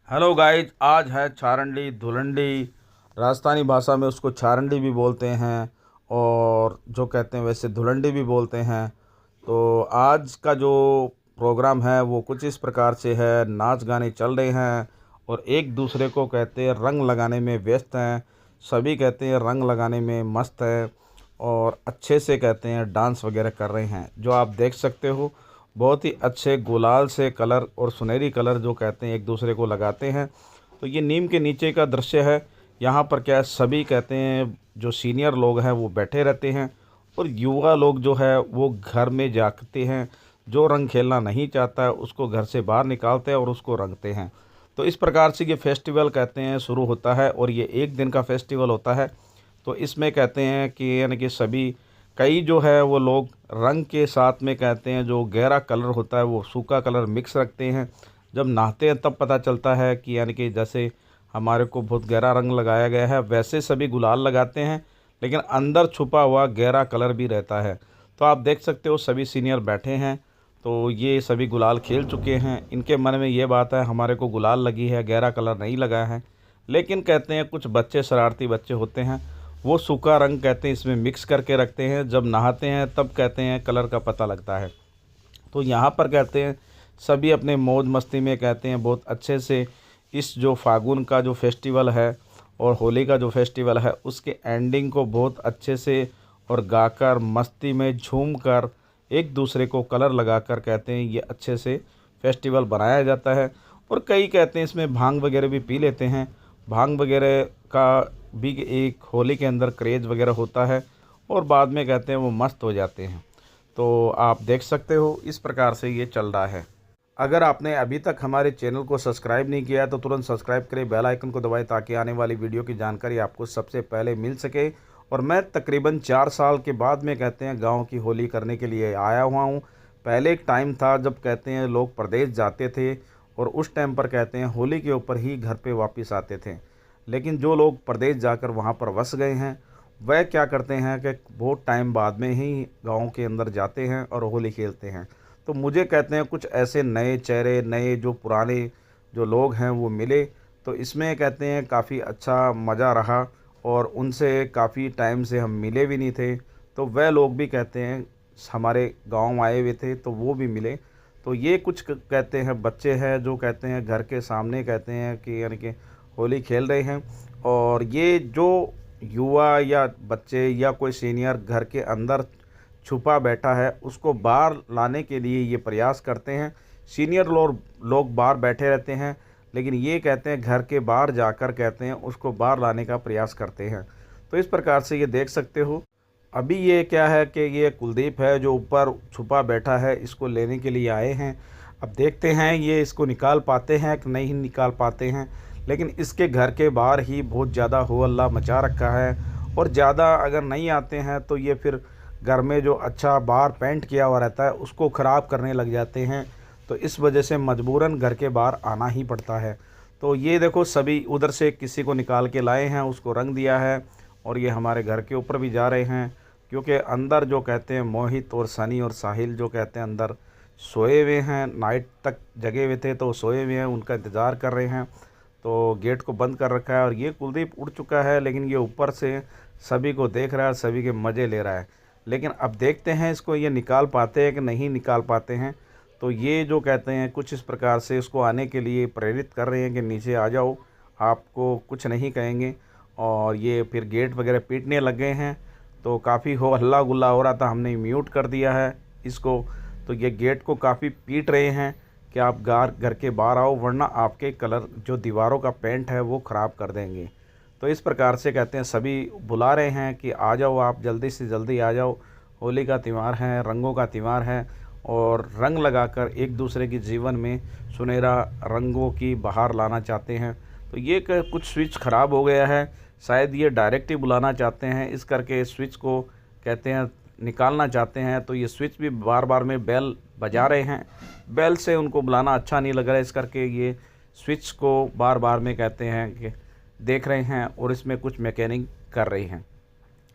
Hello guys, आज है छारंडी धुलंडी। राजस्थानी भाषा में उसको छारंडी भी बोलते हैं और जो कहते हैं वैसे धुलंडी भी बोलते हैं। तो आज का जो प्रोग्राम है वो कुछ इस प्रकार से है। नाच गाने चल रहे हैं और एक दूसरे को कहते हैं रंग लगाने में व्यस्त हैं। सभी कहते हैं रंग लगाने में मस्त है और अच्छे से कहते हैं डांस वगैरह कर रहे हैं। जो आप देख सकते हो बहुत ही अच्छे गुलाल से कलर और सुनहरी कलर जो कहते हैं एक दूसरे को लगाते हैं। तो ये नीम के नीचे का दृश्य है। यहाँ पर क्या है, सभी कहते हैं जो सीनियर लोग हैं वो बैठे रहते हैं और युवा लोग जो है वो घर में जाते हैं। जो रंग खेलना नहीं चाहता है उसको घर से बाहर निकालते हैं और उसको रंगते हैं। तो इस प्रकार से ये फेस्टिवल कहते हैं शुरू होता है और ये एक दिन का फेस्टिवल होता है। तो इसमें कहते हैं कि यानी कि सभी कई जो है वो लोग रंग के साथ में कहते हैं जो गहरा कलर होता है वो सूखा कलर मिक्स रखते हैं। जब नहाते हैं तब पता चलता है कि यानी कि जैसे हमारे को बहुत गहरा रंग लगाया गया है वैसे सभी गुलाल लगाते हैं, लेकिन अंदर छुपा हुआ गहरा कलर भी रहता है। तो आप देख सकते हो सभी सीनियर बैठे हैं। तो ये सभी गुलाल खेल चुके हैं। इनके मन में ये बात है हमारे को गुलाल लगी है, गहरा कलर नहीं लगा है। लेकिन कहते हैं कुछ बच्चे शरारती बच्चे होते हैं, वो सूखा रंग कहते हैं इसमें मिक्स करके रखते हैं। जब नहाते हैं तब कहते हैं कलर का पता लगता है। तो यहाँ पर कहते हैं सभी अपने मौज मस्ती में कहते हैं बहुत अच्छे से इस जो फागुन का जो फेस्टिवल है और होली का जो फेस्टिवल है उसके एंडिंग को बहुत अच्छे से और गाकर मस्ती में झूम कर एक दूसरे को कलर लगाकर कहते हैं ये अच्छे से फेस्टिवल बनाया जाता है। और कई कहते हैं इसमें भांग वगैरह भी पी लेते हैं। भांग वगैरह का भी एक होली के अंदर क्रेज़ वगैरह होता है और बाद में कहते हैं वो मस्त हो जाते हैं। तो आप देख सकते हो इस प्रकार से ये चल रहा है। अगर आपने अभी तक हमारे चैनल को सब्सक्राइब नहीं किया है तो तुरंत सब्सक्राइब करें, बेल आइकन को दबाएं ताकि आने वाली वीडियो की जानकारी आपको सबसे पहले मिल सके। और मैं तकरीबन 4 साल के बाद में कहते हैं गांव की होली करने के लिए आया हुआ हूं। पहले एक टाइम था जब कहते हैं लोग प्रदेश जाते थे और उस टाइम पर कहते हैं होली के ऊपर ही घर पे वापस आते थे। लेकिन जो लोग प्रदेश जाकर वहाँ पर बस गए हैं वह क्या करते हैं कि बहुत टाइम बाद में ही गाँव के अंदर जाते हैं और होली खेलते हैं। तो मुझे कहते हैं कुछ ऐसे नए चेहरे, नए जो पुराने जो लोग हैं वो मिले। तो इसमें कहते हैं काफ़ी अच्छा मज़ा रहा और उनसे काफ़ी टाइम से हम मिले भी नहीं थे। तो वह लोग भी कहते हैं हमारे गांव आए हुए थे तो वो भी मिले। तो ये कुछ कहते हैं बच्चे हैं जो कहते हैं घर के सामने कहते हैं कि यानी कि होली खेल रहे हैं। और ये जो युवा या बच्चे या कोई सीनियर घर के अंदर छुपा बैठा है उसको बाहर लाने के लिए ये प्रयास करते हैं। सीनियर लोग बाहर बैठे रहते हैं, लेकिन ये कहते हैं घर के बाहर जाकर कहते हैं उसको बाहर लाने का प्रयास करते हैं। तो इस प्रकार से ये देख सकते हो। अभी ये क्या है कि ये कुलदीप है जो ऊपर छुपा बैठा है, इसको लेने के लिए आए हैं। अब देखते हैं ये इसको निकाल पाते हैं कि नहीं निकाल पाते हैं। लेकिन इसके घर के बाहर ही बहुत ज़्यादा हो हल्ला मचा रखा है और ज़्यादा अगर नहीं आते हैं तो ये फिर घर में जो अच्छा बाहर पेंट किया हुआ रहता है उसको ख़राब करने लग जाते हैं। तो इस वजह से मजबूरन घर के बाहर आना ही पड़ता है। तो ये देखो सभी उधर से किसी को निकाल के लाए हैं, उसको रंग दिया है और ये हमारे घर के ऊपर भी जा रहे हैं। क्योंकि अंदर जो कहते हैं मोहित और सनी और साहिल जो कहते हैं अंदर सोए हुए हैं, नाइट तक जगे हुए थे तो सोए हुए हैं, उनका इंतज़ार कर रहे हैं। तो गेट को बंद कर रखा है और ये कुलदीप उड़ चुका है, लेकिन ये ऊपर से सभी को देख रहा है, सभी के मज़े ले रहा है। लेकिन अब देखते हैं इसको ये निकाल पाते हैं कि नहीं निकाल पाते हैं। तो ये जो कहते हैं कुछ इस प्रकार से इसको आने के लिए प्रेरित कर रहे हैं कि नीचे आ जाओ, आपको कुछ नहीं कहेंगे। और ये फिर गेट वगैरह पीटने लग गए हैं। तो काफ़ी हो हल्ला गुल्ला हो रहा था, हमने म्यूट कर दिया है इसको। तो ये गेट को काफ़ी पीट रहे हैं कि आप घर के बाहर आओ वरना आपके कलर जो दीवारों का पेंट है वो ख़राब कर देंगे। तो इस प्रकार से कहते हैं सभी बुला रहे हैं कि आ जाओ, आप जल्दी से जल्दी आ जाओ। होली का त्यौहार है, रंगों का त्यौहार है और रंग लगाकर एक दूसरे के जीवन में सुनहरा रंगों की बहार लाना चाहते हैं। तो ये कुछ स्विच ख़राब हो गया है, शायद ये डायरेक्ट ही बुलाना चाहते हैं, इस करके स्विच को कहते हैं निकालना चाहते हैं। तो ये स्विच भी बार बार में बेल बजा रहे हैं, बेल से उनको बुलाना अच्छा नहीं लग रहा है, इस करके ये स्विच को बार बार में कहते हैं कि देख रहे हैं और इसमें कुछ मैकेनिक कर रही हैं।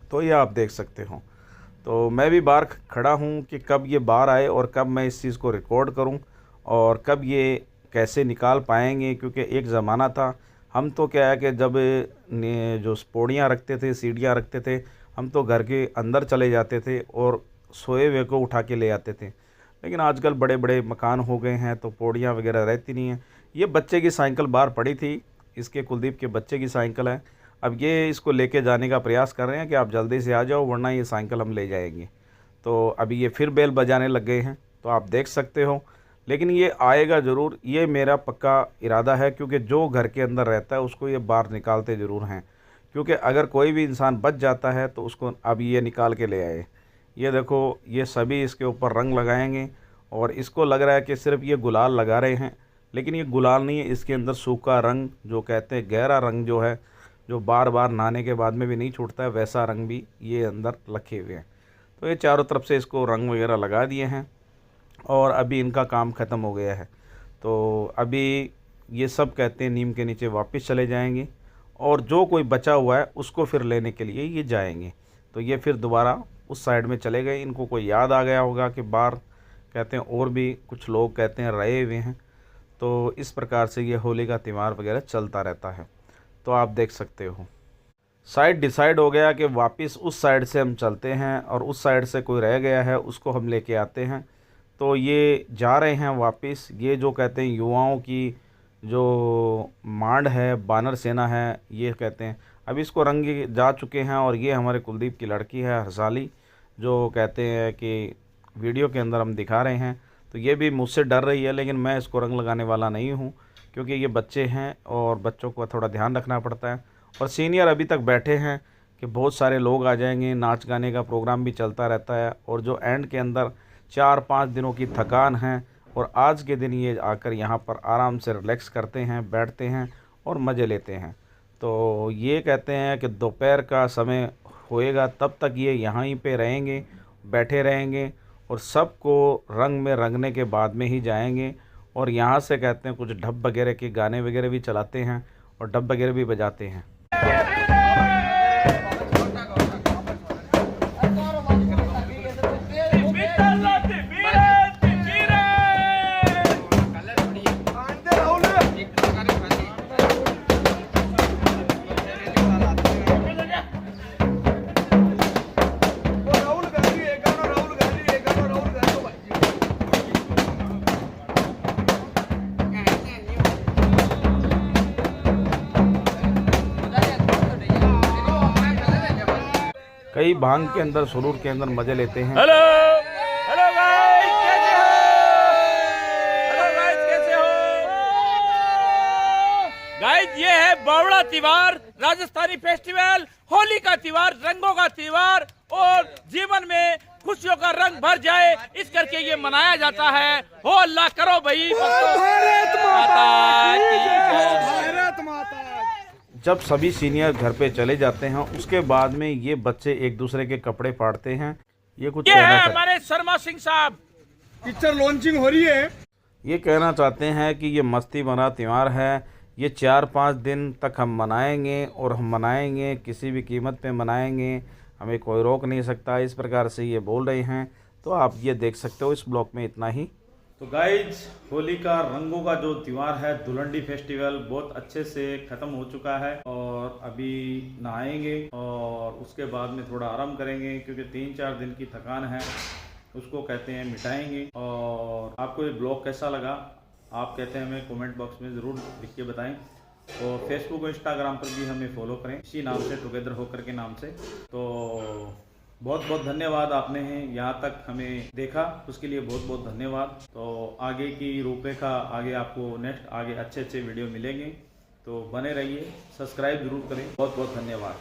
तो ये आप देख सकते हो। तो मैं भी बाहर खड़ा हूँ कि कब ये बाहर आए और कब मैं इस चीज़ को रिकॉर्ड करूँ और कब ये कैसे निकाल पाएंगे, क्योंकि एक ज़माना था हम तो क्या है कि जब जो पौड़ियाँ रखते थे, सीढ़ियाँ रखते थे, हम तो घर के अंदर चले जाते थे और सोए हुए को उठा के ले आते थे। लेकिन आजकल बड़े बड़े मकान हो गए हैं तो पौड़ियाँ वगैरह रहती नहीं हैं। ये बच्चे की साइकिल बाहर पड़ी थी, इसके कुलदीप के बच्चे की साइकिल है। अब ये इसको लेके जाने का प्रयास कर रहे हैं कि आप जल्दी से आ जाओ वरना ये साइकिल हम ले जाएंगे। तो अभी ये फिर बेल बजाने लग गए हैं, तो आप देख सकते हो। लेकिन ये आएगा ज़रूर, ये मेरा पक्का इरादा है, क्योंकि जो घर के अंदर रहता है उसको ये बाहर निकालते ज़रूर हैं। क्योंकि अगर कोई भी इंसान बच जाता है तो उसको अब ये निकाल के ले आए। ये देखो, ये सभी इसके ऊपर रंग लगाएंगे और इसको लग रहा है कि सिर्फ ये गुलाल लगा रहे हैं, लेकिन ये गुलाल नहीं है, इसके अंदर सूखा रंग जो कहते हैं गहरा रंग जो है, जो बार बार नहाने के बाद में भी नहीं छूटता है, वैसा रंग भी ये अंदर रखे हुए हैं। तो ये चारों तरफ से इसको रंग वगैरह लगा दिए हैं और अभी इनका काम ख़त्म हो गया है। तो अभी ये सब कहते हैं नीम के नीचे वापस चले जाएंगे और जो कोई बचा हुआ है उसको फिर लेने के लिए ये जाएंगे। तो ये फिर दोबारा उस साइड में चले गए। इनको कोई याद आ गया होगा कि बाहर कहते हैं और भी कुछ लोग कहते हैं रहे हुए हैं। तो इस प्रकार से ये होली का त्यौहार वगैरह चलता रहता है। तो आप देख सकते हो साइड डिसाइड हो गया कि वापस उस साइड से हम चलते हैं और उस साइड से कोई रह गया है उसको हम लेके आते हैं। तो ये जा रहे हैं वापस। ये जो कहते हैं युवाओं की जो मांड है, बानर सेना है, ये कहते हैं अब इसको रंग जा चुके हैं। और ये हमारे कुलदीप की लड़की है हर्षाली, जो कहते हैं कि वीडियो के अंदर हम दिखा रहे हैं। तो ये भी मुझसे डर रही है, लेकिन मैं इसको रंग लगाने वाला नहीं हूँ, क्योंकि ये बच्चे हैं और बच्चों को थोड़ा ध्यान रखना पड़ता है। और सीनियर अभी तक बैठे हैं कि बहुत सारे लोग आ जाएंगे, नाच गाने का प्रोग्राम भी चलता रहता है। और जो एंड के अंदर 4-5 दिनों की थकान है और आज के दिन ये आकर यहाँ पर आराम से रिलैक्स करते हैं, बैठते हैं और मज़े लेते हैं। तो ये कहते हैं कि दोपहर का समय होएगा तब तक ये यहाँ ही पे रहेंगे, बैठे रहेंगे और सबको रंग में रंगने के बाद में ही जाएंगे। और यहाँ से कहते हैं कुछ ढप वगैरह के गाने वगैरह भी चलाते हैं और डब वगैरह भी बजाते हैं। कई भांग के अंदर, सुरूर के अंदर मजे लेते हैं। हेलो हेलो गाइस, कैसे हो? हेलो गाइस, कैसे हो? गाइस, ये है बावड़ा त्योहार, राजस्थानी फेस्टिवल, होली का त्योहार, रंगों का त्योहार और जीवन में खुशियों का रंग भर जाए इस करके ये मनाया जाता है। हो अल्लाह करो भाई, भारत माता की भारत माता। जब सभी सीनियर घर पे चले जाते हैं उसके बाद में ये बच्चे एक दूसरे के कपड़े फाड़ते हैं। ये कुछ ये कहना है चाहते हमारे शर्मा सिंह साहब। पिक्चर लॉन्चिंग हो रही है। ये कहना चाहते हैं कि ये मस्ती भरा त्यौहार है, ये 4-5 दिन तक हम मनाएंगे और हम मनाएंगे, किसी भी कीमत पे मनाएंगे, हमें कोई रोक नहीं सकता। इस प्रकार से ये बोल रहे हैं। तो आप ये देख सकते हो इस ब्लॉग में इतना ही। तो गाइज, होली का रंगों का जो त्यौहार है, धुलंडी फेस्टिवल, बहुत अच्छे से ख़त्म हो चुका है और अभी नहाएंगे और उसके बाद में थोड़ा आराम करेंगे, क्योंकि 3-4 दिन की थकान है उसको कहते हैं मिटाएंगे। और आपको ये ब्लॉग कैसा लगा आप कहते हैं हमें कमेंट बॉक्स में ज़रूर लिख के बताएं। और फेसबुक और इंस्टाग्राम पर भी हमें फॉलो करें इसी नाम से, टुगेदर होकर के नाम से। तो बहुत बहुत धन्यवाद, आपने यहाँ तक हमें देखा उसके लिए बहुत बहुत धन्यवाद। तो आगे की रूपरेखा, आगे आपको नेक्स्ट आगे अच्छे अच्छे वीडियो मिलेंगे, तो बने रहिए, सब्सक्राइब जरूर करें। बहुत बहुत धन्यवाद।